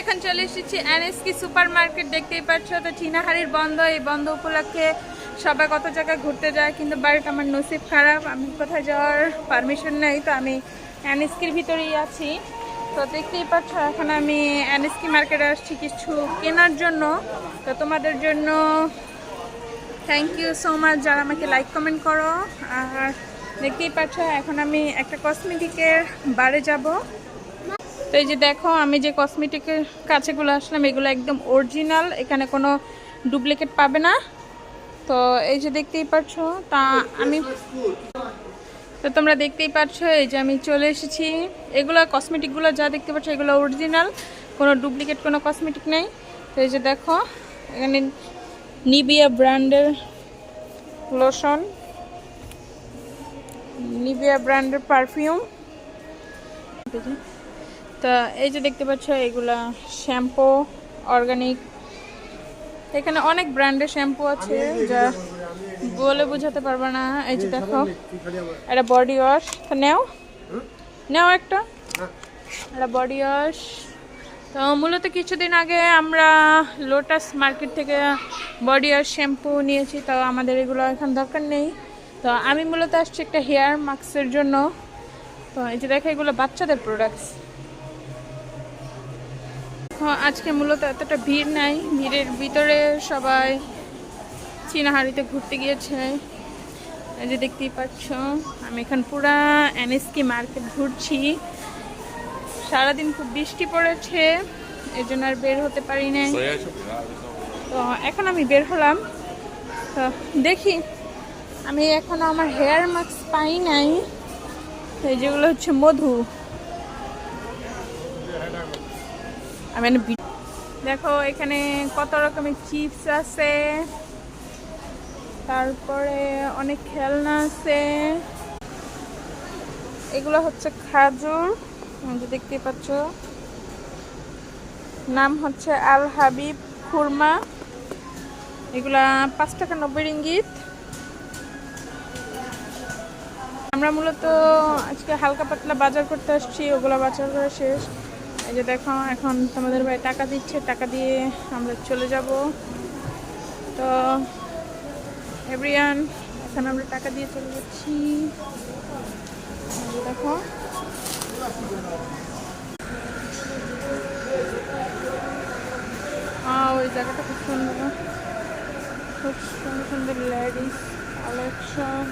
এখন চলে এসেছি এনএসকি সুপার মার্কেট। দেখতেই পাচ্ছ তো চিনাহারির বন্ধ, এই বন্ধ উপলক্ষে সবাই কত জায়গায় ঘুরতে যায়, কিন্তু বাড়িতে আমার নসিব খারাপ, আমি কোথায় যাওয়ার পারমিশন নেই, তো আমি এনএসকির ভিতরেই আছি। তো দেখতেই পাচ্ছ এখন আমি এনএসকি মার্কেটে আসছি কিছু কেনার জন্য। তো তোমাদের জন্য থ্যাংক ইউ সো মাচ যারা আমাকে লাইক কমেন্ট করো। আর দেখতেই পাচ্ছ এখন আমি একটা কসমেটিকের বারে যাব। তো এই যে দেখো আমি যে কসমেটিকের কাছেগুলো আসলাম এগুলো একদম অরিজিনাল, এখানে কোনো ডুপ্লিকেট পাবে না। তো এই যে দেখতেই পাচ্ছ তা আমি তো তোমরা দেখতেই পাচ্ছ এই যে আমি চলে এসেছি। এগুলো কসমেটিকগুলো যা দেখতে পাচ্ছ এগুলো অরিজিনাল, কোনো ডুপ্লিকেট কোনো কসমেটিক নেই। তো এই যে দেখো এখানে নিভিয়া ব্র্যান্ডের লোশন, নিভিয়া ব্র্যান্ডের পারফিউম। তো এই যে দেখতে পাচ্ছ এগুলা শ্যাম্পু অর্গানিক, এখানে অনেক ব্র্যান্ডের শ্যাম্পু আছে যা বলে বোঝাতে পারবো না। এই যে দেখো এটা বডি ওয়াশ, তো নেও নেও একটা বডি ওয়াশ। তো মূলত কিছুদিন আগে আমরা লোটাস মার্কেট থেকে বডি ওয়াশ শ্যাম্পু নিয়েছি, তো আমাদের এগুলো এখন দরকার নেই। তো আমি মূলত আসছি একটা হেয়ার মাস্কের জন্য। তো এই যে দেখো এগুলো বাচ্চাদের প্রোডাক্টস। আজকে মূলত এতটা ভিড় নাই, ভিড়ের ভিতরে সবাই চিনাহারিতে ঘুরতে গিয়েছে। এই যে দেখতেই পাচ্ছ আমি এখন পুরা এনএসকি মার্কেট ঘুরছি। সারাদিন খুব বৃষ্টি পড়েছে, এই জন্য আর বের হতে পারি নাই। তো এখন আমি বের হলাম, তো দেখি আমি এখন আমার হেয়ার মাস্ক পাই নাই, এই যেগুলো হচ্ছে মধু। আমি দেখো এখানে কত রকমের চিপস আছে, তারপরে অনেক খেলনা আছে। এগুলো হচ্ছে খাজুর, দেখতে পাচ্ছ নাম হচ্ছে আল হাবিব খুরমা। এগুলা 5 টাকা 90 রিঙ্গিত। আমরা মূলত আজকে হালকা পাতলা বাজার করতে আসছি, ওগুলা বাজার করা শেষ। এই যে দেখো এখন তোমাদের ভাই টাকা দিচ্ছে, টাকা দিয়ে আমরা চলে যাব। তো এভরিওয়ান এখন আমরা টাকা দিয়ে চলে যাচ্ছি। দেখো ওই জায়গাটা খুব সুন্দর, খুব সুন্দর সুন্দর লেডিস কালেকশন।